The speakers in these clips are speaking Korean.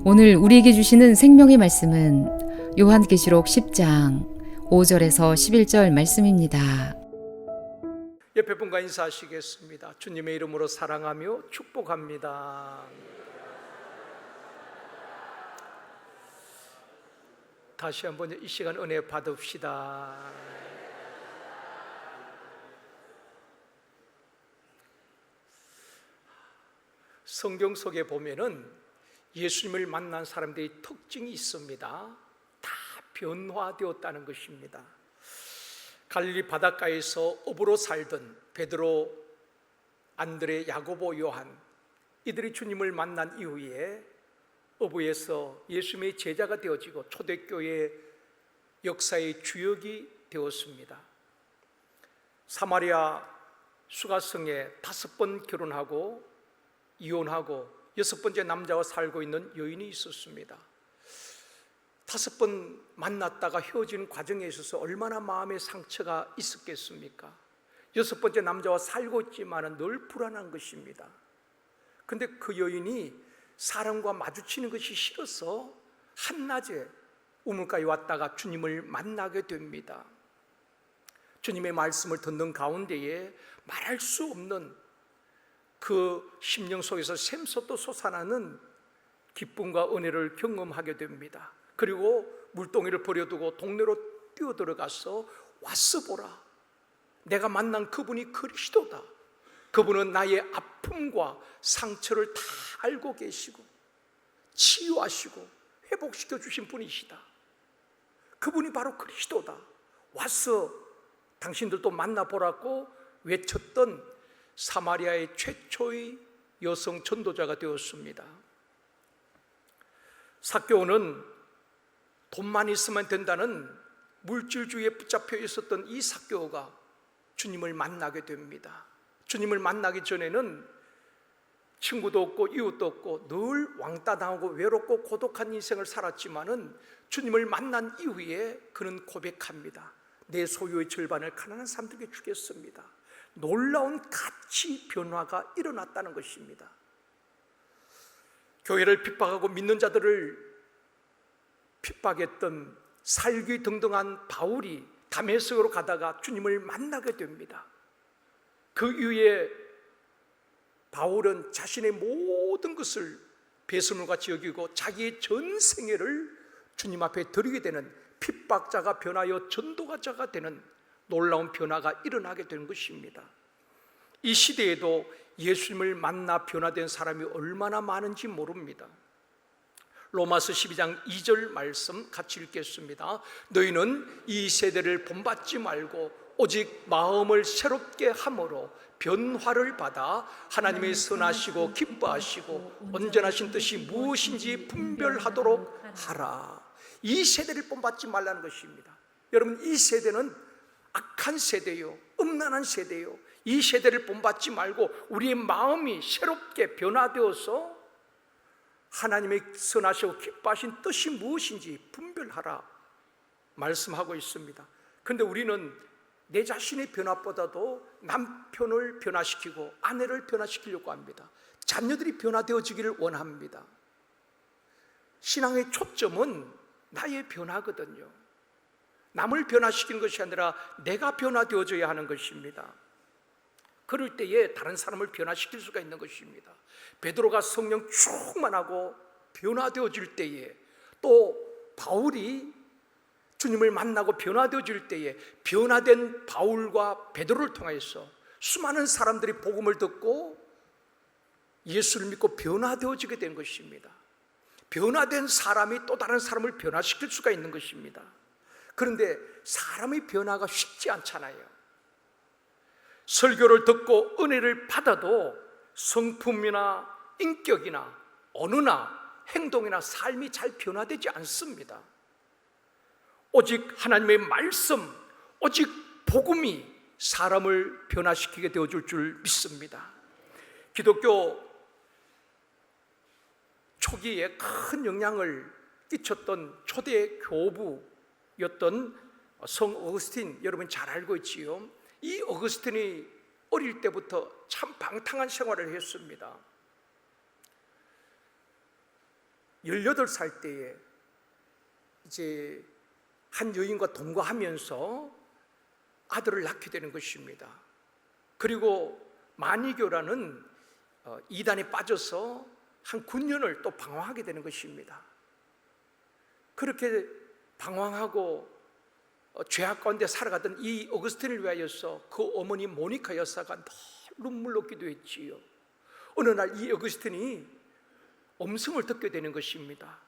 오늘 우리에게 주시는 생명의 말씀은 요한계시록 10장 5절에서 11절 말씀입니다. 옆에 분과 인사하시겠습니다. 주님의 이름으로 사랑하며 축복합니다. 다시 한번 이 시간 은혜 받읍시다. 성경 속에 보면은 예수님을 만난 사람들의 특징이 있습니다. 다 변화되었다는 것입니다. 갈릴리 바닷가에서 어부로 살던 베드로, 안드레, 야고보, 요한, 이들이 주님을 만난 이후에 어부에서 예수님의 제자가 되어지고 초대교회 역사의 주역이 되었습니다. 사마리아 수가성에 5번 결혼하고 이혼하고 6번째 남자와 살고 있는 여인이 있었습니다. 5번 만났다가 헤어지는 과정에 있어서 얼마나 마음의 상처가 있었겠습니까? 6번째 남자와 살고 있지만 늘 불안한 것입니다. 그런데 그 여인이 사람과 마주치는 것이 싫어서 한낮에 우물가에 왔다가 주님을 만나게 됩니다. 주님의 말씀을 듣는 가운데에 말할 수 없는 그 심령 속에서 샘솟도 솟아나는 기쁨과 은혜를 경험하게 됩니다. 그리고 물동이를 버려두고 동네로 뛰어들어가서 왔어 보라, 내가 만난 그분이 그리스도다. 그분은 나의 아픔과 상처를 다 알고 계시고 치유하시고 회복시켜 주신 분이시다. 그분이 바로 그리스도다. 와서 당신들도 만나보라고 외쳤던 사마리아의 최초의 여성 전도자가 되었습니다. 삭개오는 돈만 있으면 된다는 물질주의에 붙잡혀 있었던 이 삭개오가 주님을 만나게 됩니다. 주님을 만나기 전에는 친구도 없고 이웃도 없고 늘 왕따 당하고 외롭고 고독한 인생을 살았지만은 주님을 만난 이후에 그는 고백합니다. 내 소유의 절반을 가난한 사람들에게 주겠습니다. 놀라운 가치 변화가 일어났다는 것입니다. 교회를 핍박하고 믿는 자들을 핍박했던 살귀등등한 바울이 다메섹으로 가다가 주님을 만나게 됩니다. 그 이후에 바울은 자신의 모든 것을 배설물같이 여기고 자기의 전 생애를 주님 앞에 드리게 되는, 핍박자가 변하여 전도자가 되는 놀라운 변화가 일어나게 되는 것입니다. 이 시대에도 예수님을 만나 변화된 사람이 얼마나 많은지 모릅니다. 로마서 12장 2절 말씀 같이 읽겠습니다. 너희는 이 세대를 본받지 말고 오직 마음을 새롭게 함으로 변화를 받아 하나님의 선하시고 기뻐하시고 온전하신 뜻이 무엇인지 분별하도록 하라. 이 세대를 본받지 말라는 것입니다. 여러분, 이 세대는 악한 세대요, 음란한 세대요. 이 세대를 본받지 말고 우리의 마음이 새롭게 변화되어서 하나님의 선하시고 기뻐하신 뜻이 무엇인지 분별하라 말씀하고 있습니다. 그런데 우리는 내 자신의 변화보다도 남편을 변화시키고 아내를 변화시키려고 합니다. 자녀들이 변화되어지기를 원합니다. 신앙의 초점은 나의 변화거든요. 남을 변화시키는 것이 아니라 내가 변화되어져야 하는 것입니다. 그럴 때에 다른 사람을 변화시킬 수가 있는 것입니다. 베드로가 성령 충만하고 변화되어질 때에, 또 바울이 주님을 만나고 변화되어질 때에 변화된 바울과 베드로를 통해서 수많은 사람들이 복음을 듣고 예수를 믿고 변화되어지게 된 것입니다. 변화된 사람이 또 다른 사람을 변화시킬 수가 있는 것입니다. 그런데 사람의 변화가 쉽지 않잖아요. 설교를 듣고 은혜를 받아도 성품이나 인격이나 언어나 행동이나 삶이 잘 변화되지 않습니다. 오직 하나님의 말씀, 오직 복음이 사람을 변화시키게 되어줄 줄 믿습니다. 기독교 초기에 큰 영향을 끼쳤던 초대 교부였던 성 어거스틴, 여러분 잘 알고 있지요. 이 어거스틴이 어릴 때부터 참 방탕한 생활을 했습니다. 18살 때에 이제 한 여인과 동거하면서 아들을 낳게 되는 것입니다. 그리고 마니교라는 이단에 빠져서 한 9년을 또 방황하게 되는 것입니다. 그렇게 방황하고 죄악 가운데 살아가던 이 어거스틴을 위하여서 그 어머니 모니카 여사가 눈물로 기도했지요. 어느 날 이 어거스틴이 음성을 듣게 되는 것입니다.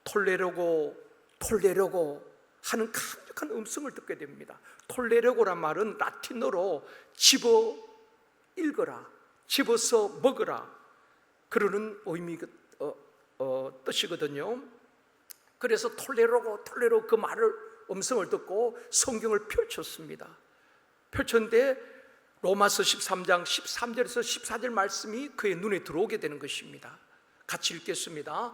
톨레로고 톨레로고 하는 강력한 음성을 듣게 됩니다. 톨레로고란 말은 라틴어로 집어 읽어라, 집어서 먹어라 그러는 뜻이거든요. 그래서 톨레로고 톨레로 그 말을 음성을 듣고 성경을 펼쳤습니다. 펼쳤는데 로마서 13장 13절에서 14절 말씀이 그의 눈에 들어오게 되는 것입니다. 같이 읽겠습니다.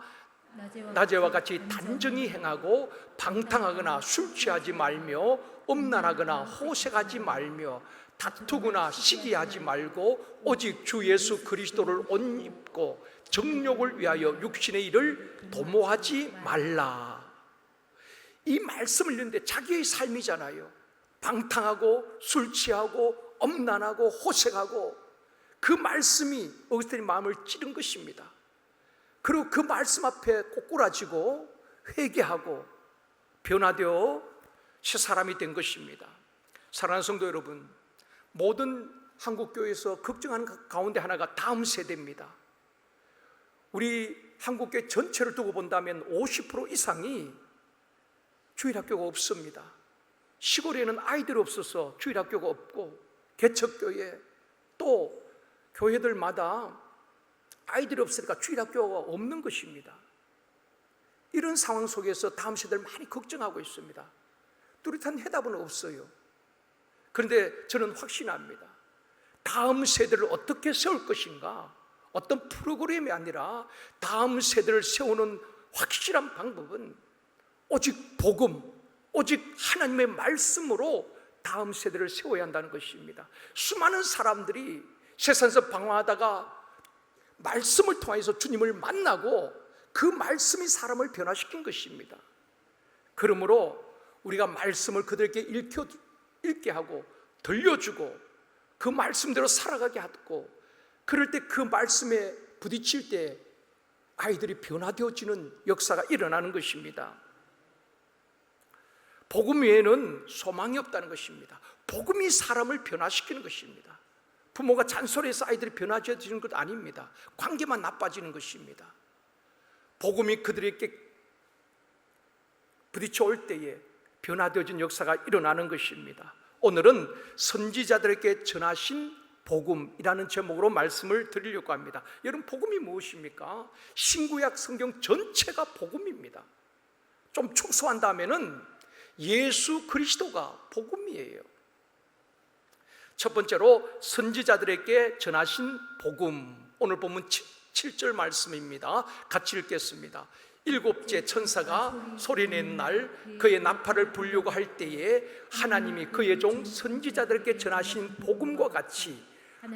낮에와 같이 단정히 행하고 방탕하거나 술 취하지 말며 음란하거나 호색하지 말며 다투거나 시기하지 말고 오직 주 예수 그리스도를 옷 입고 정욕을 위하여 육신의 일을 도모하지 말라. 이 말씀을 읽는데 자기의 삶이잖아요. 방탕하고 술 취하고 음란하고 호색하고 그 말씀이 어거스틴의 마음을 찌른 것입니다. 그리고 그 말씀 앞에 꼬꾸라지고 회개하고 변화되어 새 사람이 된 것입니다. 사랑하는 성도 여러분, 모든 한국교회에서 걱정하는 가운데 하나가 다음 세대입니다. 우리 한국교회 전체를 두고 본다면 50% 이상이 주일학교가 없습니다. 시골에는 아이들이 없어서 주일학교가 없고 개척교회 또 교회들마다 아이들이 없으니까 주일학교가 없는 것입니다. 이런 상황 속에서 다음 세대를 많이 걱정하고 있습니다. 뚜렷한 해답은 없어요. 그런데 저는 확신합니다. 다음 세대를 어떻게 세울 것인가, 어떤 프로그램이 아니라 다음 세대를 세우는 확실한 방법은 오직 복음, 오직 하나님의 말씀으로 다음 세대를 세워야 한다는 것입니다. 수많은 사람들이 세상에서 방황하다가 말씀을 통해서 주님을 만나고 그 말씀이 사람을 변화시킨 것입니다. 그러므로 우리가 말씀을 그들에게 읽게 하고 들려주고 그 말씀대로 살아가게 하고, 그럴 때 그 말씀에 부딪힐 때 아이들이 변화되어지는 역사가 일어나는 것입니다. 복음 외에는 소망이 없다는 것입니다. 복음이 사람을 변화시키는 것입니다. 부모가 잔소리해서 아이들이 변화되어지는 것 아닙니다. 관계만 나빠지는 것입니다. 복음이 그들에게 부딪혀 올 때에 변화되어진 역사가 일어나는 것입니다. 오늘은 선지자들에게 전하신 복음이라는 제목으로 말씀을 드리려고 합니다. 여러분, 복음이 무엇입니까? 신구약 성경 전체가 복음입니다. 좀 축소한다면은 예수 그리스도가 복음이에요. 첫 번째로 선지자들에게 전하신 복음, 오늘 보면 7절 말씀입니다. 같이 읽겠습니다. 일곱째 천사가 소리낸 날 그의 나팔을 불려고 할 때에 하나님이 그의 종 선지자들에게 전하신 복음과 같이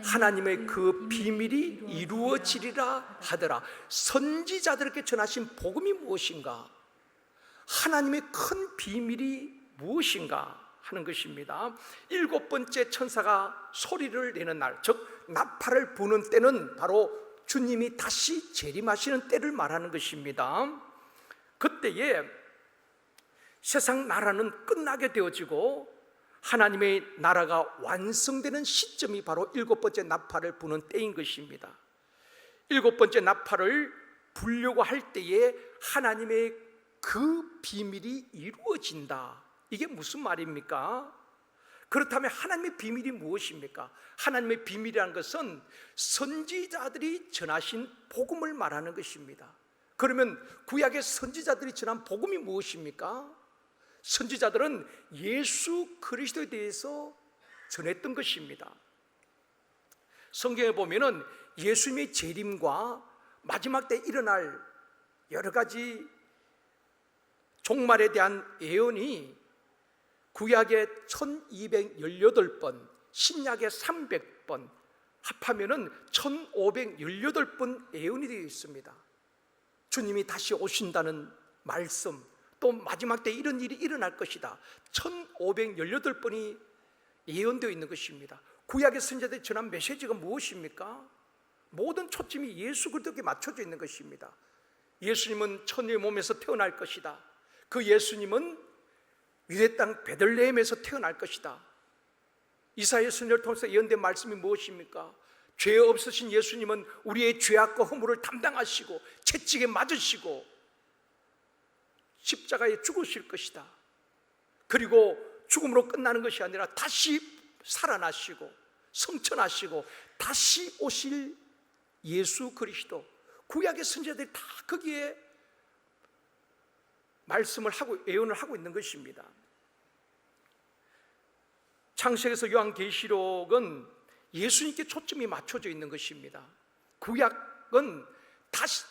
하나님의 그 비밀이 이루어지리라 하더라. 선지자들에게 전하신 복음이 무엇인가? 하나님의 큰 비밀이 무엇인가 하는 것입니다. 일곱 번째 천사가 소리를 내는 날, 즉 나팔을 부는 때는 바로 주님이 다시 재림하시는 때를 말하는 것입니다. 그때에 세상 나라는 끝나게 되어지고 하나님의 나라가 완성되는 시점이 바로 일곱 번째 나팔을 부는 때인 것입니다. 일곱 번째 나팔을 불려고 할 때에 하나님의 그 비밀이 이루어진다. 이게 무슨 말입니까? 그렇다면 하나님의 비밀이 무엇입니까? 하나님의 비밀이라는 것은 선지자들이 전하신 복음을 말하는 것입니다. 그러면 구약의 선지자들이 전한 복음이 무엇입니까? 선지자들은 예수 그리스도에 대해서 전했던 것입니다. 성경에 보면은 예수님의 재림과 마지막 때 일어날 여러 가지 종말에 대한 예언이 구약에 1218번, 신약에 300번, 합하면은 1518번 예언이 되어 있습니다. 주님이 다시 오신다는 말씀, 또 마지막 때 이런 일이 일어날 것이다. 1518번이 예언되어 있는 것입니다. 구약의 선지자들이 전한 메시지가 무엇입니까? 모든 초점이 예수 그리스도께 맞춰져 있는 것입니다. 예수님은 처녀의 몸에서 태어날 것이다. 그 예수님은 유대 땅 베들레헴에서 태어날 것이다. 이사야 선지자를 통해서 예언된 말씀이 무엇입니까? 죄 없으신 예수님은 우리의 죄악과 허물을 담당하시고 채찍에 맞으시고 십자가에 죽으실 것이다. 그리고 죽음으로 끝나는 것이 아니라 다시 살아나시고 성천하시고 다시 오실 예수 그리스도. 구약의 선지자들이 다 거기에 말씀을 하고 예언을 하고 있는 것입니다. 창세기에서 요한계시록은 예수님께 초점이 맞춰져 있는 것입니다. 구약은 다시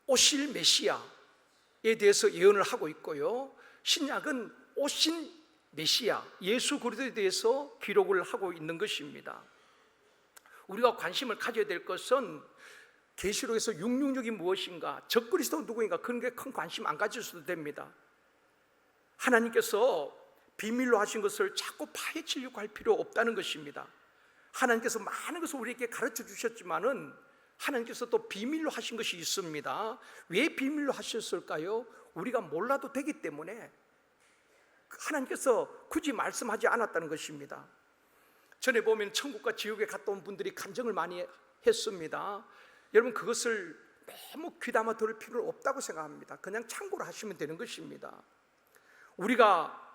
오실 메시아에 대해서 예언을 하고 있고요, 신약은 오신 메시아 예수 그리스도에 대해서 기록을 하고 있는 것입니다. 우리가 관심을 가져야 될 것은 계시록에서 666이 무엇인가, 적그리스도가 누구인가, 그런 게 큰 관심 안 가지셔도 됩니다. 하나님께서 비밀로 하신 것을 자꾸 파헤치려고 할 필요 없다는 것입니다. 하나님께서 많은 것을 우리에게 가르쳐 주셨지만은 하나님께서 또 비밀로 하신 것이 있습니다. 왜 비밀로 하셨을까요? 우리가 몰라도 되기 때문에 하나님께서 굳이 말씀하지 않았다는 것입니다. 전에 보면 천국과 지옥에 갔다 온 분들이 간증을 많이 했습니다. 여러분, 그것을 너무 귀담아 들을 필요는 없다고 생각합니다. 그냥 참고로 하시면 되는 것입니다. 우리가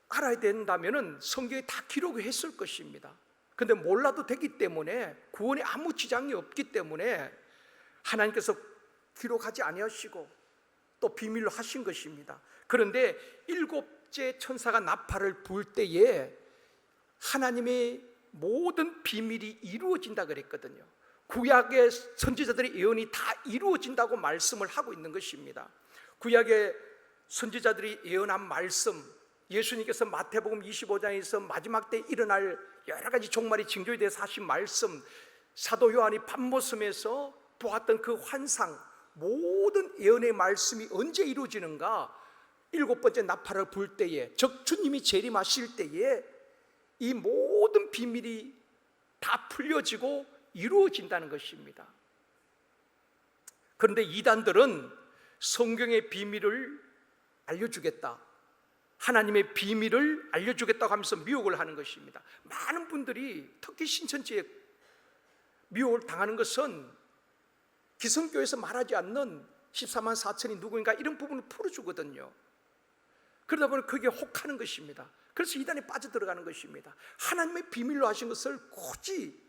알아야 된다면은 성경에 다 기록을 했을 것입니다. 근데 몰라도 되기 때문에, 구원에 아무 지장이 없기 때문에 하나님께서 기록하지 아니하시고 또 비밀로 하신 것입니다. 그런데 일곱째 천사가 나팔을 불 때에 하나님의 모든 비밀이 이루어진다 그랬거든요. 구약의 선지자들의 예언이 다 이루어진다고 말씀을 하고 있는 것입니다. 구약의 선지자들이 예언한 말씀, 예수님께서 마태복음 25장에서 마지막 때 일어날 여러 가지 종말의 징조에 대해서 하신 말씀, 사도 요한이 밤모섬에서 보았던 그 환상, 모든 예언의 말씀이 언제 이루어지는가? 일곱 번째 나팔을 불 때에, 즉 주님이 재림하실 때에 이 모든 비밀이 다 풀려지고 이루어진다는 것입니다. 그런데 이단들은 성경의 비밀을 알려주겠다, 하나님의 비밀을 알려주겠다고 하면서 미혹을 하는 것입니다. 많은 분들이 특히 신천지에 미혹을 당하는 것은 기성교에서 말하지 않는 14만 4천이 누구인가 이런 부분을 풀어주거든요. 그러다 보니 그게 혹하는 것입니다. 그래서 이단에 빠져들어가는 것입니다. 하나님의 비밀로 하신 것을 굳이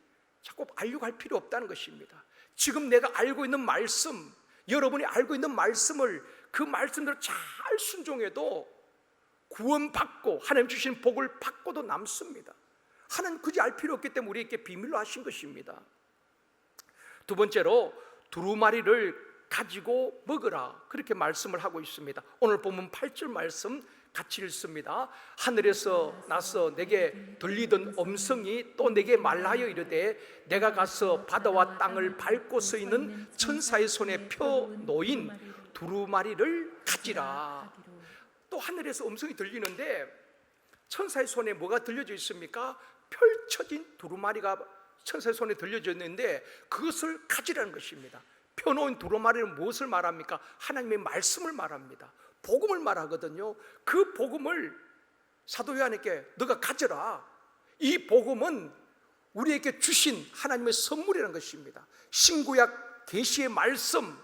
자꾸 알려고 할 필요 없다는 것입니다. 지금 내가 알고 있는 말씀, 여러분이 알고 있는 말씀을 그 말씀대로 잘 순종해도 구원받고 하나님 주신 복을 받고도 남습니다. 하나님 굳이 알 필요 없기 때문에 우리에게 비밀로 하신 것입니다. 두 번째로 두루마리를 가지고 먹으라, 그렇게 말씀을 하고 있습니다. 오늘 본문 8절 말씀 같이 읽습니다. 하늘에서 나서 내게 들리던 음성이 또 내게 말하여 이르되 내가 가서 바다와 땅을 밟고 서 있는 천사의 손에 펴 놓인 두루마리를 가지라. 또 하늘에서 음성이 들리는데 천사의 손에 뭐가 들려져 있습니까? 펼쳐진 두루마리가 천사의 손에 들려져 있는데 그것을 가지라는 것입니다. 펴놓은 두루마리는 무엇을 말합니까? 하나님의 말씀을 말합니다. 복음을 말하거든요. 그 복음을 사도 요한에게 너가 가져라. 이 복음은 우리에게 주신 하나님의 선물이라는 것입니다. 신구약 계시의 말씀,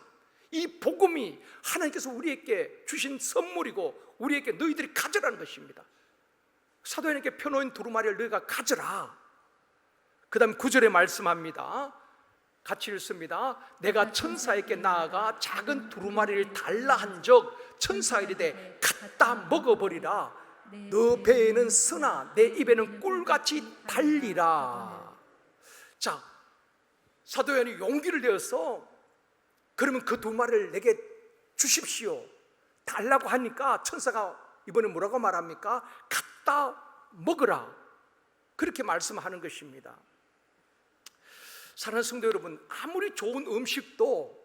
이 복음이 하나님께서 우리에게 주신 선물이고 우리에게 너희들이 가져라는 것입니다. 사도 요한에게 펴놓은 두루마리를 너희가 가져라. 그 다음 9절에 말씀합니다. 같이 읽습니다. 내가 천사에게 나아가 작은 두루마리를 달라 한적 천사가 이르되 갖다 먹어버리라. 너 배에는 쓰나 내 입에는 꿀같이 달리라. 자, 사도 요한이 용기를 내어서 그러면 그 두루마리를 내게 주십시오 달라고 하니까 천사가 이번에 뭐라고 말합니까? 갖다 먹으라, 그렇게 말씀하는 것입니다. 사랑하는 성도 여러분, 아무리 좋은 음식도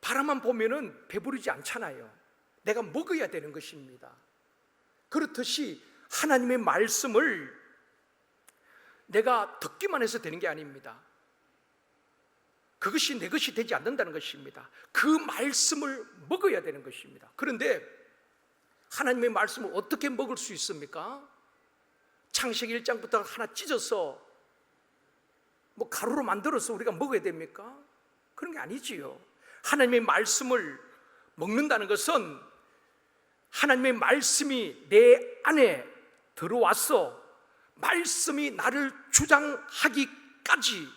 바라만 보면은 배부르지 않잖아요. 내가 먹어야 되는 것입니다. 그렇듯이 하나님의 말씀을 내가 듣기만 해서 되는 게 아닙니다. 그것이 내 것이 되지 않는다는 것입니다. 그 말씀을 먹어야 되는 것입니다. 그런데 하나님의 말씀을 어떻게 먹을 수 있습니까? 창세기 1장부터 하나 찢어서 가루로 만들어서 우리가 먹어야 됩니까? 그런 게 아니지요. 하나님의 말씀을 먹는다는 것은 하나님의 말씀이 내 안에 들어와서 말씀이 나를 주장하기까지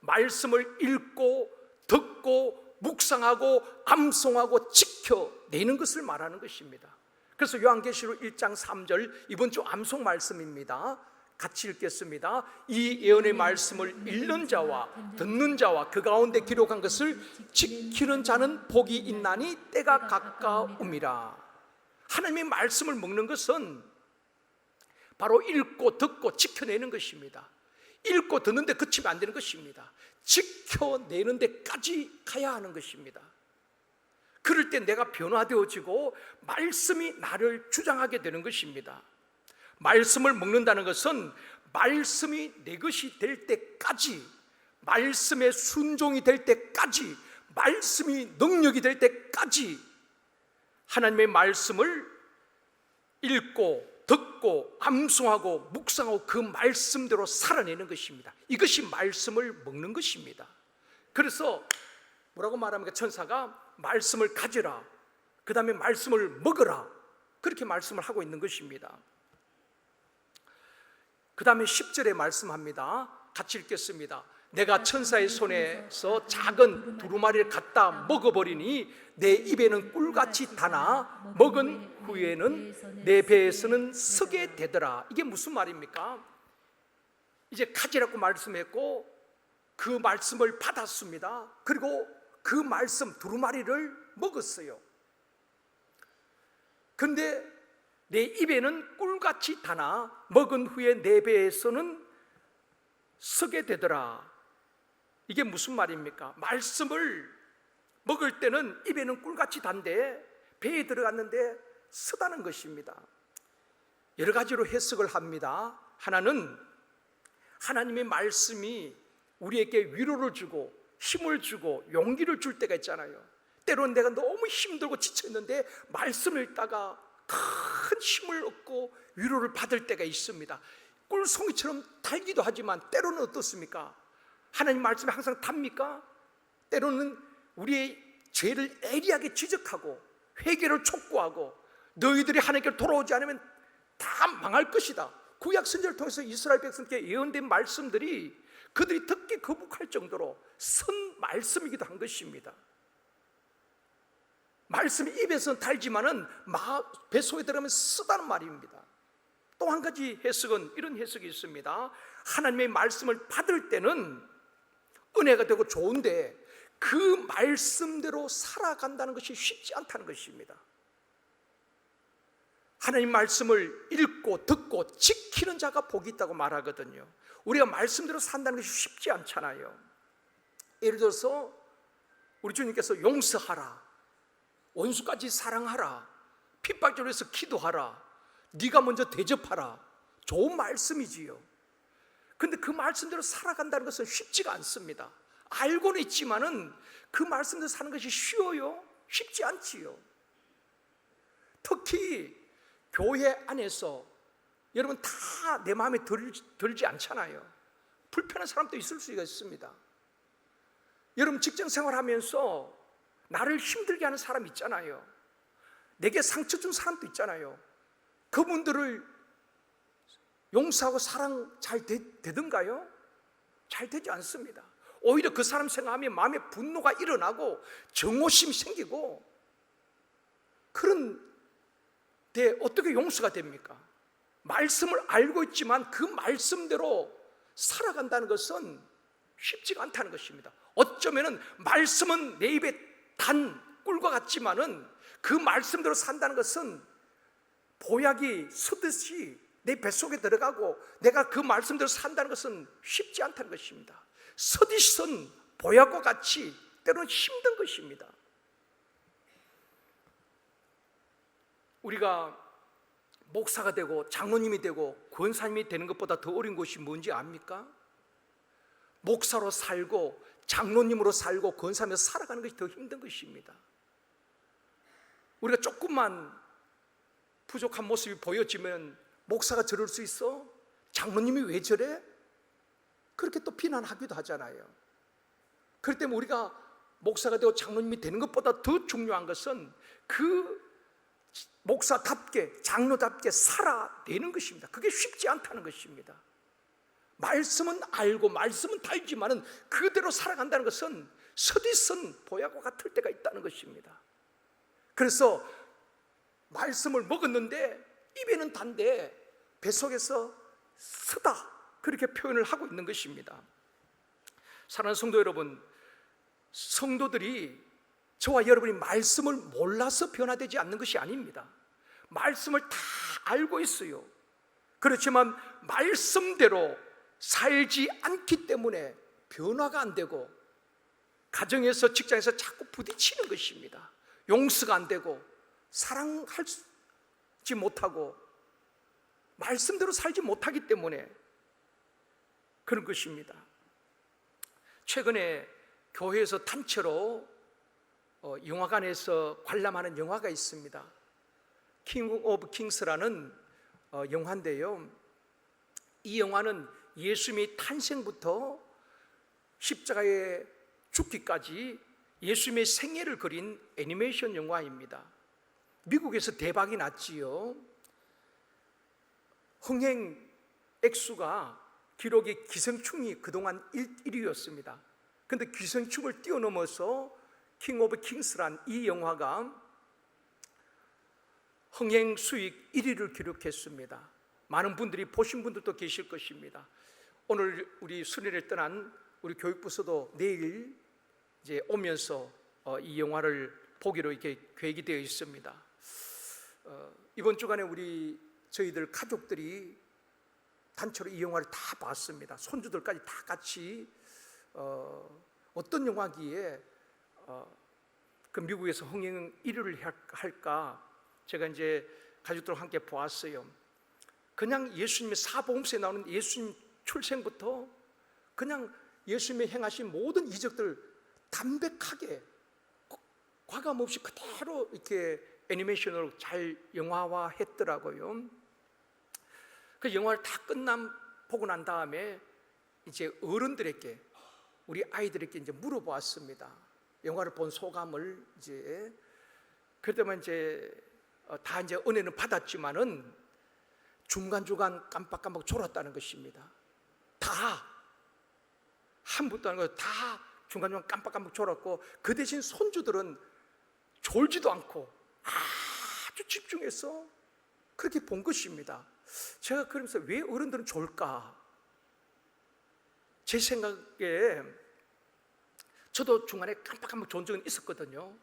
말씀을 읽고 듣고 묵상하고 암송하고 지켜내는 것을 말하는 것입니다. 그래서 요한계시록 1장 3절, 이번 주 암송 말씀입니다. 같이 읽겠습니다. 이 예언의 말씀을 읽는 자와 듣는 자와 그 가운데 기록한 것을 지키는 자는 복이 있나니 때가 가까움이라. 하나님의 말씀을 먹는 것은 바로 읽고 듣고 지켜내는 것입니다. 읽고 듣는데 그치면 안 되는 것입니다. 지켜내는 데까지 가야 하는 것입니다. 그럴 때 내가 변화되어지고 말씀이 나를 주장하게 되는 것입니다. 말씀을 먹는다는 것은 말씀이 내 것이 될 때까지, 말씀의 순종이 될 때까지, 말씀이 능력이 될 때까지 하나님의 말씀을 읽고 듣고 암송하고 묵상하고 그 말씀대로 살아내는 것입니다. 이것이 말씀을 먹는 것입니다. 그래서 뭐라고 말합니까? 천사가 말씀을 가지라, 그 다음에 말씀을 먹으라, 그렇게 말씀을 하고 있는 것입니다. 그 다음에 10절에 말씀합니다. 같이 읽겠습니다. 내가 천사의 손에서 작은 두루마리를 갖다 먹어버리니 내 입에는 꿀같이 타나 먹은 후에는 내 배에서는 쓰게 되더라. 이게 무슨 말입니까? 이제 가지라고 말씀했고 그 말씀을 받았습니다. 그리고 그 말씀 두루마리를 먹었어요. 근데 내 입에는 꿀같이 타나 먹은 후에 내 배에서는 쓰게 되더라. 이게 무슨 말입니까? 말씀을 먹을 때는 입에는 꿀같이 단데 배에 들어갔는데 쓰다는 것입니다. 여러 가지로 해석을 합니다. 하나는 하나님의 말씀이 우리에게 위로를 주고 힘을 주고 용기를 줄 때가 있잖아요. 때로는 내가 너무 힘들고 지쳐있는데 말씀을 읽다가 큰 힘을 얻고 위로를 받을 때가 있습니다. 꿀송이처럼 달기도 하지만 때로는 어떻습니까? 하나님 말씀이 항상 답니까? 때로는 우리의 죄를 애리하게 지적하고 회개를 촉구하고 너희들이 하나님께 돌아오지 않으면 다 망할 것이다. 구약 선지자를 통해서 이스라엘 백성께 예언된 말씀들이 그들이 듣기 거북할 정도로 선 말씀이기도 한 것입니다. 말씀이 입에서는 달지만은 뱃속에 들어가면 쓰다는 말입니다. 또 한 가지 해석은 이런 해석이 있습니다. 하나님의 말씀을 받을 때는 은혜가 되고 좋은데 그 말씀대로 살아간다는 것이 쉽지 않다는 것입니다. 하나님 말씀을 읽고 듣고 지키는 자가 복이 있다고 말하거든요. 우리가 말씀대로 산다는 것이 쉽지 않잖아요. 예를 들어서 우리 주님께서 용서하라, 원수까지 사랑하라, 핍박을 위해서 기도하라, 네가 먼저 대접하라. 좋은 말씀이지요. 근데 그 말씀대로 살아간다는 것은 쉽지가 않습니다. 알고는 있지만은 그 말씀대로 사는 것이 쉬워요? 쉽지 않지요. 특히 교회 안에서 여러분 다 내 마음에 들지 않잖아요. 불편한 사람도 있을 수가 있습니다. 여러분 직장 생활하면서 나를 힘들게 하는 사람 있잖아요. 내게 상처 준 사람도 있잖아요. 그분들을 용서하고 사랑 잘 되던가요? 잘 되지 않습니다. 오히려 그 사람 생각하면 마음에 분노가 일어나고 정오심이 생기고, 그런데 어떻게 용서가 됩니까? 말씀을 알고 있지만 그 말씀대로 살아간다는 것은 쉽지가 않다는 것입니다. 어쩌면은 말씀은 내 입에 단 꿀과 같지만은 그 말씀대로 산다는 것은 보약이 쓰듯이 내 뱃속에 들어가고 내가 그 말씀대로 산다는 것은 쉽지 않다는 것입니다. 서디선 보약과 같이 때로는 힘든 것입니다. 우리가 목사가 되고 장로님이 되고 권사님이 되는 것보다 더 어려운 것이 뭔지 압니까? 목사로 살고 장로님으로 살고 권사님으로 살아가는 것이 더 힘든 것입니다. 우리가 조금만 부족한 모습이 보여지면 목사가 저럴 수 있어? 장로님이 왜 저래? 그렇게 또 비난하기도 하잖아요. 그렇기 때문에 우리가 목사가 되고 장로님이 되는 것보다 더 중요한 것은 그 목사답게 장로답게 살아내는 것입니다. 그게 쉽지 않다는 것입니다. 말씀은 알고 말씀은 다 알지만은 그대로 살아간다는 것은 서디선 보약과 같을 때가 있다는 것입니다. 그래서 말씀을 먹었는데 입에는 단데 뱃속에서 쓰다, 그렇게 표현을 하고 있는 것입니다. 사랑하는 성도 여러분, 성도들이 저와 여러분이 말씀을 몰라서 변화되지 않는 것이 아닙니다. 말씀을 다 알고 있어요. 그렇지만 말씀대로 살지 않기 때문에 변화가 안 되고 가정에서 직장에서 자꾸 부딪히는 것입니다. 용서가 안 되고 사랑하지 못하고 말씀대로 살지 못하기 때문에 그런 것입니다. 최근에 교회에서 단체로 영화관에서 관람하는 영화가 있습니다. 킹 오브 킹스라는 영화인데요, 이 영화는 예수님의 탄생부터 십자가에 죽기까지 예수님의 생애를 그린 애니메이션 영화입니다. 미국에서 대박이 났지요. 흥행 액수가 기록이 기생충이 그동안 1위였습니다. 그런데 기생충을 뛰어넘어서 킹 오브 킹스란 이 영화가 흥행 수익 1위를 기록했습니다. 많은 분들이 보신 분들도 계실 것입니다. 오늘 우리 순회를 떠난 우리 교육부서도 내일 이제 오면서 이 영화를 보기로 이렇게 계획이 되어 있습니다. 이번 주간에 저희들 가족들이 단체로 이 영화를 다 봤습니다. 손주들까지 다 같이 어떤 영화기에 그 미국에서 흥행 1위를 할까 제가 이제 가족들과 함께 보았어요. 그냥 예수님의 사복음서에 나오는 예수님 출생부터 그냥 예수님의 행하신 모든 이적들 담백하게 과감 없이 그대로 이렇게 애니메이션으로 잘 영화화 했더라고요. 그 영화를 다 보고 난 다음에 이제 어른들에게, 우리 아이들에게 이제 물어보았습니다. 영화를 본 소감을 이제. 그러다만 이제 다 이제 은혜는 받았지만은 중간중간 깜빡깜빡 졸았다는 것입니다. 다 한 분도 아니고 다 중간중간 깜빡깜빡 졸았고, 그 대신 손주들은 졸지도 않고 아주 집중해서 그렇게 본 것입니다. 제가 그러면서 왜 어른들은 졸까? 제 생각에 저도 중간에 깜빡깜빡 존 적은 있었거든요.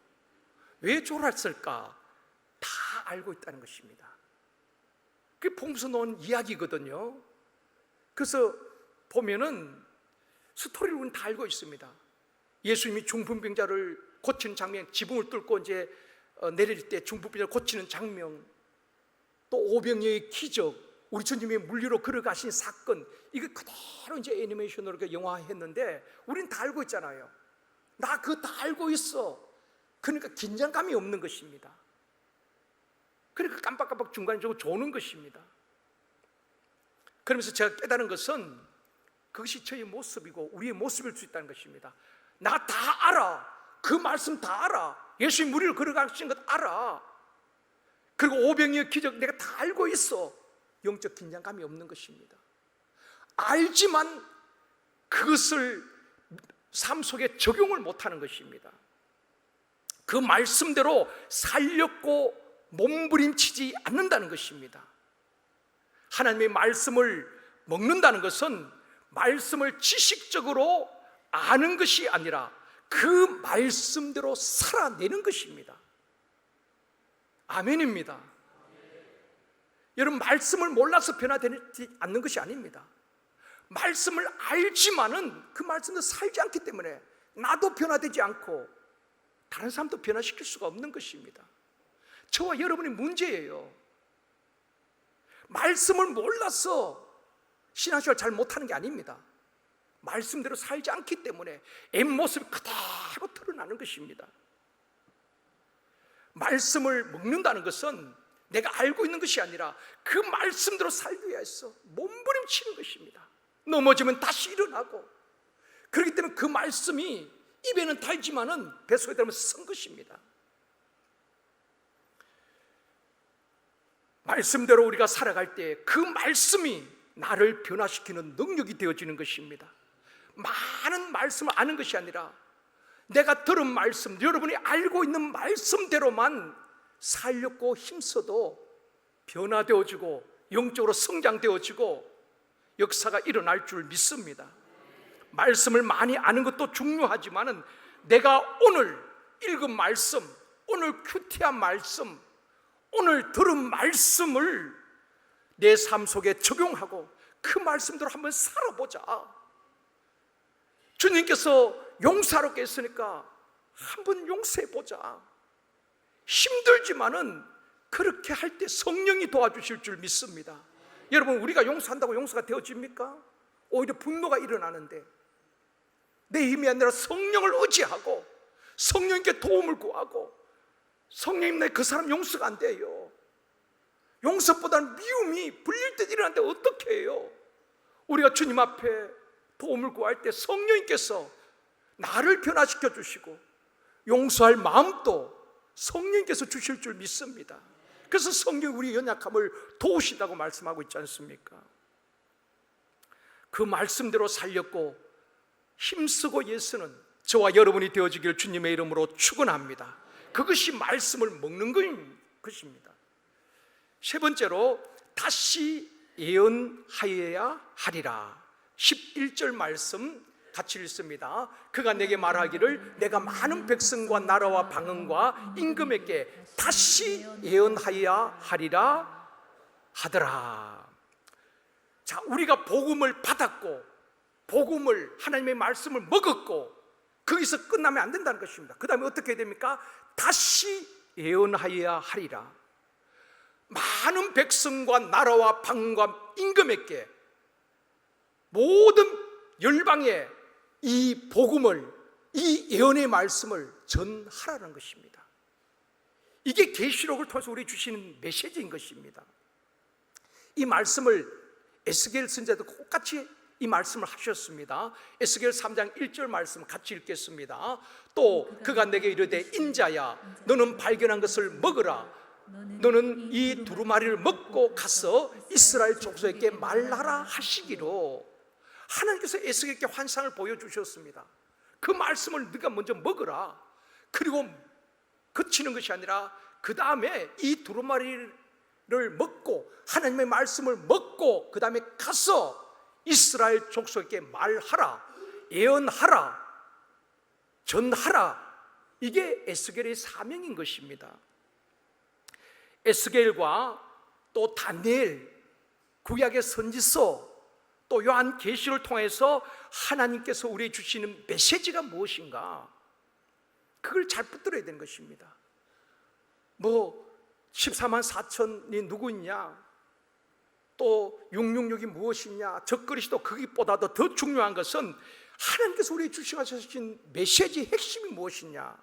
왜 졸았을까? 다 알고 있다는 것입니다. 그게 복음서 놓은 이야기거든요. 그래서 보면은 스토리를 우리는 다 알고 있습니다. 예수님이 중풍병자를 고치는 장면, 지붕을 뚫고 이제 내릴 때 중풍병자를 고치는 장면, 또 오병이어의 기적, 우리 주님이 물리로 걸어가신 사건, 이거 그대로 이제 애니메이션으로 영화화했는데 우리는 다 알고 있잖아요. 나 그거 다 알고 있어. 그러니까 긴장감이 없는 것입니다. 그러니까 깜빡깜빡 중간에 조는 것입니다. 그러면서 제가 깨달은 것은 그것이 저의 모습이고 우리의 모습일 수 있다는 것입니다. 나 다 알아. 그 말씀 다 알아. 예수님 무리를 걸어가신 것 알아. 그리고 오병이어 기적 내가 다 알고 있어. 영적 긴장감이 없는 것입니다. 알지만 그것을 삶 속에 적용을 못하는 것입니다. 그 말씀대로 살렸고 몸부림치지 않는다는 것입니다. 하나님의 말씀을 먹는다는 것은 말씀을 지식적으로 아는 것이 아니라 그 말씀대로 살아내는 것입니다. 아멘입니다. 여러분, 말씀을 몰라서 변화되지 않는 것이 아닙니다. 말씀을 알지만은 그 말씀도 살지 않기 때문에 나도 변화되지 않고 다른 사람도 변화시킬 수가 없는 것입니다. 저와 여러분의 문제예요. 말씀을 몰라서 신앙생활 잘 못하는 게 아닙니다. 말씀대로 살지 않기 때문에 겉모습이 그대로 드러나는 것입니다. 말씀을 먹는다는 것은 내가 알고 있는 것이 아니라 그 말씀대로 살기 위해서 몸부림치는 것입니다. 넘어지면 다시 일어나고, 그렇기 때문에 그 말씀이 입에는 달지만은 뱃속에 들어가면 쓴 것입니다. 말씀대로 우리가 살아갈 때 그 말씀이 나를 변화시키는 능력이 되어지는 것입니다. 많은 말씀을 아는 것이 아니라 내가 들은 말씀, 여러분이 알고 있는 말씀대로만 살려고 힘써도 변화되어지고 영적으로 성장되어지고 역사가 일어날 줄 믿습니다. 말씀을 많이 아는 것도 중요하지만은 내가 오늘 읽은 말씀, 오늘 큐티한 말씀, 오늘 들은 말씀을 내 삶 속에 적용하고 그 말씀대로 한번 살아보자. 주님께서 용서하라고 했으니까 한번 용서해보자. 힘들지만은 그렇게 할 때 성령이 도와주실 줄 믿습니다. 여러분, 우리가 용서한다고 용서가 되어집니까? 오히려 분노가 일어나는데, 내 힘이 아니라 성령을 의지하고 성령께 도움을 구하고, 성령님, 내 그 사람 용서가 안 돼요. 용서보다는 미움이 불릴 때 일어나는데 어떻게 해요? 우리가 주님 앞에 도움을 구할 때 성령님께서 나를 변화시켜 주시고 용서할 마음도 성령님께서 주실 줄 믿습니다. 그래서 성경이 우리 연약함을 도우신다고 말씀하고 있지 않습니까? 그 말씀대로 살렸고 힘쓰고 애쓰는 저와 여러분이 되어지길 주님의 이름으로 축원합니다. 그것이 말씀을 먹는 것입니다. 세 번째로, 다시 예언하여야 하리라. 11절 말씀 같이 읽습니다. 그가 내게 말하기를 내가 많은 백성과 나라와 방언과 임금에게 다시 예언하여야 하리라 하더라. 자, 우리가 복음을 받았고 복음을, 하나님의 말씀을 먹었고 거기서 끝나면 안 된다는 것입니다. 그 다음에 어떻게 해야 됩니까? 다시 예언하여야 하리라. 많은 백성과 나라와 방과 임금에게, 모든 열방에 이 복음을, 이 예언의 말씀을 전하라는 것입니다. 이게 계시록을 통해서 우리 주시는 메시지인 것입니다. 이 말씀을 에스겔 선지자도 똑같이 이 말씀을 하셨습니다. 에스겔 3장 1절 말씀 같이 읽겠습니다. 또 그가 내게 이르되 인자야, 너는 발견한 것을 먹으라. 너는 이 두루마리를 먹고 가서 이스라엘 족속에게 말하라 하시기로. 하나님께서 에스겔에게 환상을 보여주셨습니다. 그 말씀을 네가 먼저 먹으라. 그리고 그치는 것이 아니라 그 다음에 이 두루마리를 먹고 하나님의 말씀을 먹고 그 다음에 가서 이스라엘 족속에게 말하라, 예언하라, 전하라. 이게 에스겔의 사명인 것입니다. 에스겔과 또 다니엘, 구약의 선지서, 또 요한계시를 통해서 하나님께서 우리에게 주시는 메시지가 무엇인가, 그걸 잘 붙들어야 되는 것입니다. 14만 4천이 누구 있냐, 또 666이 무엇이냐, 적그리스도, 거기보다도 더 중요한 것은 하나님께서 우리에게 주신 메시지의 핵심이 무엇이냐.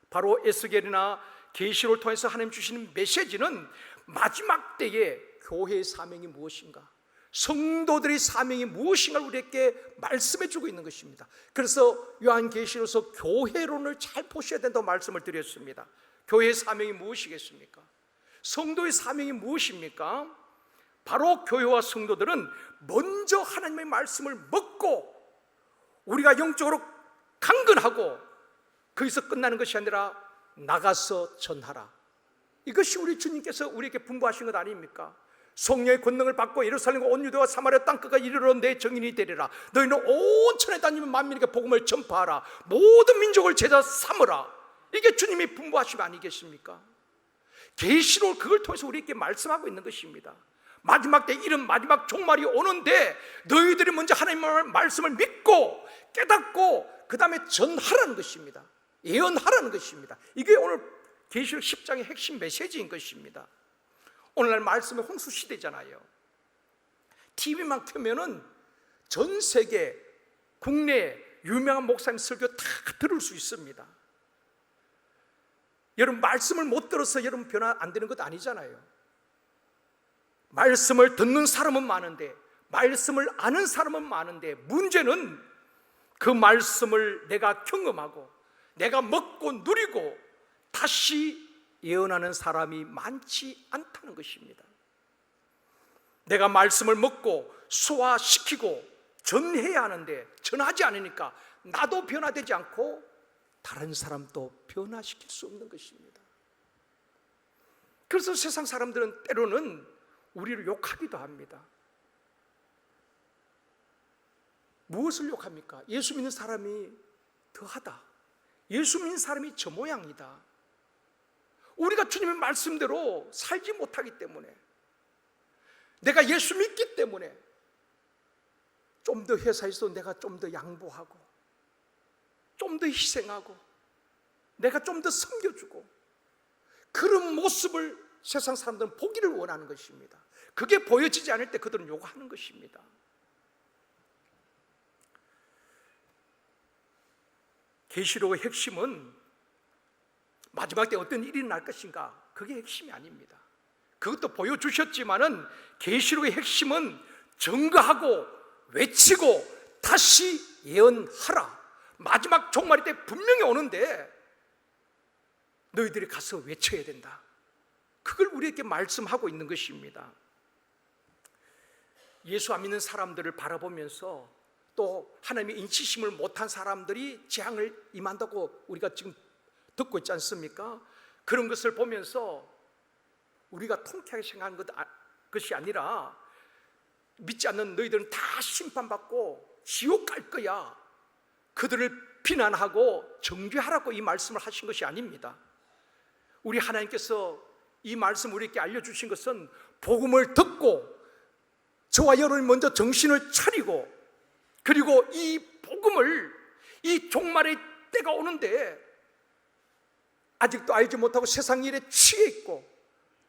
바로 에스겔이나 계시를 통해서 하나님 주시는 메시지는 마지막 때에 교회의 사명이 무엇인가, 성도들의 사명이 무엇인가를 우리에게 말씀해 주고 있는 것입니다. 그래서 요한계시로서 교회론을 잘 보셔야 된다고 말씀을 드렸습니다. 교회의 사명이 무엇이겠습니까? 성도의 사명이 무엇입니까? 바로 교회와 성도들은 먼저 하나님의 말씀을 먹고 우리가 영적으로 강건하고 거기서 끝나는 것이 아니라 나가서 전하라. 이것이 우리 주님께서 우리에게 분부하신 것 아닙니까? 성령의 권능을 받고 예루살렘과 온 유대와 사마리아 땅끝까지 이르러 내 증인이 되리라. 너희는 온 천에 다니며 만민에게 복음을 전파하라. 모든 민족을 제자 삼으라. 이게 주님의 분부하심 아니겠습니까? 계시록 그걸 통해서 우리에게 말씀하고 있는 것입니다. 마지막 때 이런 마지막 종말이 오는데 너희들이 먼저 하나님의 말씀을 믿고 깨닫고 그 다음에 전하라는 것입니다. 예언하라는 것입니다. 이게 오늘 계시록 10장의 핵심 메시지인 것입니다. 오늘날 말씀의 홍수 시대잖아요. TV만 켜면은 전 세계 국내 유명한 목사님 설교 다 들을 수 있습니다. 여러분 말씀을 못 들어서 여러분 변화 안 되는 것 아니잖아요. 말씀을 듣는 사람은 많은데 말씀을 아는 사람은 많은데 문제는 그 말씀을 내가 경험하고 내가 먹고 누리고 다시 예언하는 사람이 많지 않다는 것입니다. 내가 말씀을 먹고 소화시키고 전해야 하는데 전하지 않으니까 나도 변화되지 않고 다른 사람도 변화시킬 수 없는 것입니다. 그래서 세상 사람들은 때로는 우리를 욕하기도 합니다. 무엇을 욕합니까? 예수 믿는 사람이 더하다. 예수 믿는 사람이 저 모양이다. 우리가 주님의 말씀대로 살지 못하기 때문에, 내가 예수 믿기 때문에 좀 더 회사에서 내가 좀 더 양보하고 좀 더 희생하고 내가 좀 더 섬겨주고 그런 모습을 세상 사람들은 보기를 원하는 것입니다. 그게 보여지지 않을 때 그들은 요구하는 것입니다. 계시록의 핵심은 마지막 때 어떤 일이 날 것인가, 그게 핵심이 아닙니다. 그것도 보여주셨지만은 계시록의 핵심은 증거하고 외치고 다시 예언하라. 마지막 종말이 때 분명히 오는데 너희들이 가서 외쳐야 된다. 그걸 우리에게 말씀하고 있는 것입니다. 예수 안 믿는 사람들을 바라보면서 또 하나님의 인치심을 못한 사람들이 재앙을 임한다고 우리가 지금 듣고 있지 않습니까? 그런 것을 보면서 우리가 통쾌하게 생각하는 것이 아니라 믿지 않는 너희들은 다 심판받고 지옥 갈 거야, 그들을 비난하고 정죄하라고 이 말씀을 하신 것이 아닙니다. 우리 하나님께서 이 말씀 우리에게 알려주신 것은 복음을 듣고 저와 여러분이 먼저 정신을 차리고 그리고 이 복음을, 이 종말의 때가 오는데 아직도 알지 못하고 세상 일에 취해 있고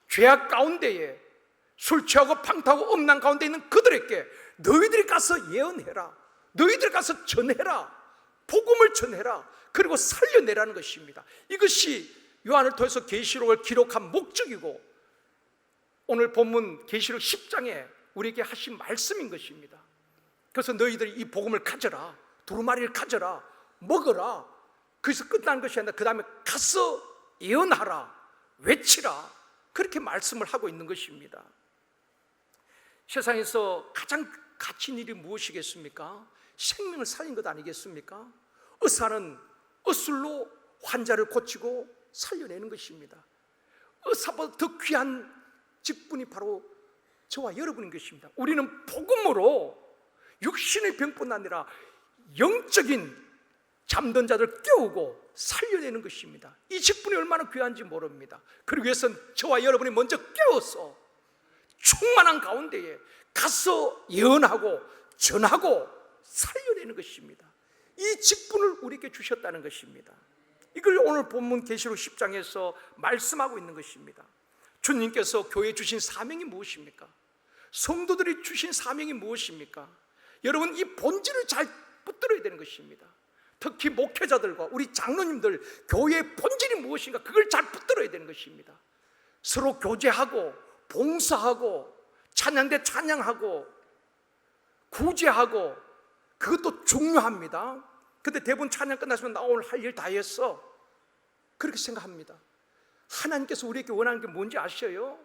죄악 가운데에 술 취하고 방탕하고 음란 가운데 있는 그들에게 너희들이 가서 예언해라, 너희들이 가서 전해라, 복음을 전해라, 그리고 살려내라는 것입니다. 이것이 요한을 통해서 계시록을 기록한 목적이고 오늘 본문 계시록 10장에 우리에게 하신 말씀인 것입니다. 그래서 너희들이 이 복음을 가져라, 두루마리를 가져라, 먹어라. 그래서 끝나는 것이 아니라 그 다음에 가서 예언하라, 외치라, 그렇게 말씀을 하고 있는 것입니다. 세상에서 가장 가치 있는 일이 무엇이겠습니까? 생명을 살린 것 아니겠습니까? 의사는 의술로 환자를 고치고 살려내는 것입니다. 의사보다 더 귀한 직분이 바로 저와 여러분인 것입니다. 우리는 복음으로 육신의 병뿐 아니라 영적인 잠든 자들 깨우고 살려내는 것입니다. 이 직분이 얼마나 귀한지 모릅니다. 그러기 위해서는 저와 여러분이 먼저 깨워서 충만한 가운데에 가서 예언하고 전하고 살려내는 것입니다. 이 직분을 우리에게 주셨다는 것입니다. 이걸 오늘 본문 계시록 10장에서 말씀하고 있는 것입니다. 주님께서 교회에 주신 사명이 무엇입니까? 성도들이 주신 사명이 무엇입니까? 여러분, 이 본질을 잘 붙들어야 되는 것입니다. 특히 목회자들과 우리 장로님들, 교회의 본질이 무엇인가, 그걸 잘 붙들어야 되는 것입니다. 서로 교제하고 봉사하고 찬양대 찬양하고 구제하고, 그것도 중요합니다. 근데 대부분 찬양 끝났으면 나 오늘 할 일 다 했어, 그렇게 생각합니다. 하나님께서 우리에게 원하는 게 뭔지 아셔요?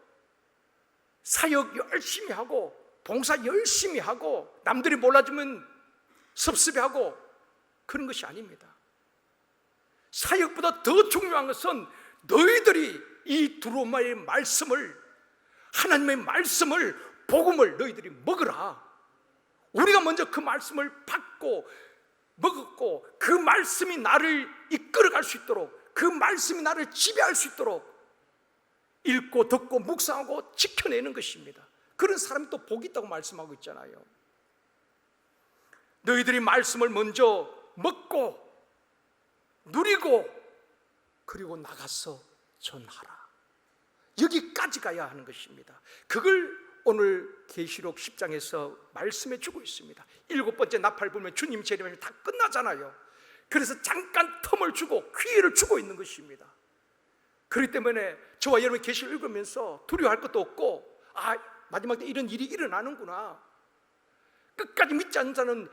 사역 열심히 하고 봉사 열심히 하고 남들이 몰라주면 섭섭해하고 그런 것이 아닙니다. 사역보다 더 중요한 것은 너희들이 이 두루마리의 말씀을, 하나님의 말씀을, 복음을 너희들이 먹으라. 우리가 먼저 그 말씀을 받고 먹었고 그 말씀이 나를 이끌어갈 수 있도록, 그 말씀이 나를 지배할 수 있도록 읽고 듣고 묵상하고 지켜내는 것입니다. 그런 사람이 또 복이 있다고 말씀하고 있잖아요. 너희들이 말씀을 먼저 먹고 누리고 그리고 나가서 전하라. 여기까지 가야 하는 것입니다. 그걸 오늘 계시록 10장에서 말씀해 주고 있습니다. 7번째 나팔 불면 주님 재림이 다 끝나잖아요. 그래서 잠깐 텀을 주고 기회를 주고 있는 것입니다. 그렇기 때문에 저와 여러분이 계시를 읽으면서 두려워할 것도 없고, 마지막 때 이런 일이 일어나는구나, 끝까지 믿지 않는 자는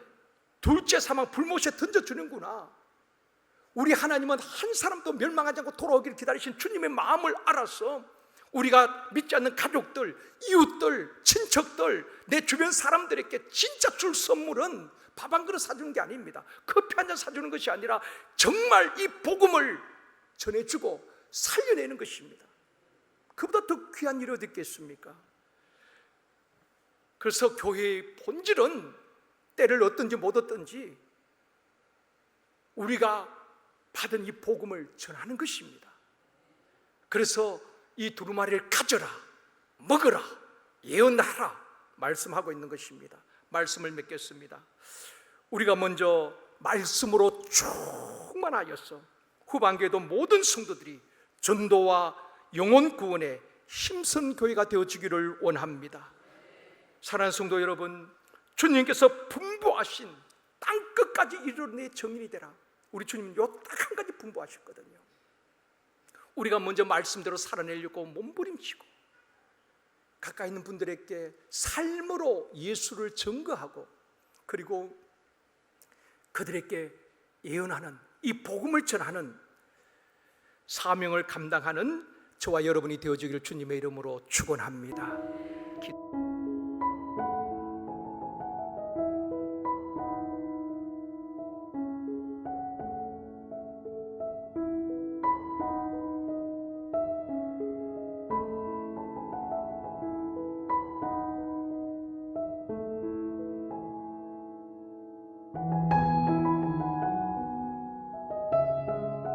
둘째 사망 불못에 던져주는구나, 우리 하나님은 한 사람도 멸망하지 않고 돌아오기를 기다리신 주님의 마음을 알아서 우리가 믿지 않는 가족들, 이웃들, 친척들, 내 주변 사람들에게 진짜 줄 선물은 밥 한 그릇 사주는 게 아닙니다. 커피 한 잔 사주는 것이 아니라 정말 이 복음을 전해주고 살려내는 것입니다. 그보다 더 귀한 일이 어디 있겠습니까? 그래서 교회의 본질은 때를 얻든지 못 얻든지 우리가 받은 이 복음을 전하는 것입니다. 그래서 이 두루마리를 가져라, 먹어라, 예언하라 말씀하고 있는 것입니다. 말씀을 맺겠습니다. 우리가 먼저 말씀으로 충만하여서 후반기에도 모든 성도들이 전도와 영혼 구원에 힘쓴 교회가 되어지기를 원합니다. 사랑하는 성도 여러분, 주님께서 분부하신 땅끝까지 이르러 정인이 되라. 우리 주님은 요 딱 한 가지 분부하셨거든요. 우리가 먼저 말씀대로 살아내려고 몸부림치고 가까이 있는 분들에게 삶으로 예수를 증거하고 그리고 그들에게 예언하는, 이 복음을 전하는 사명을 감당하는 저와 여러분이 되어지기를 주님의 이름으로 축원합니다.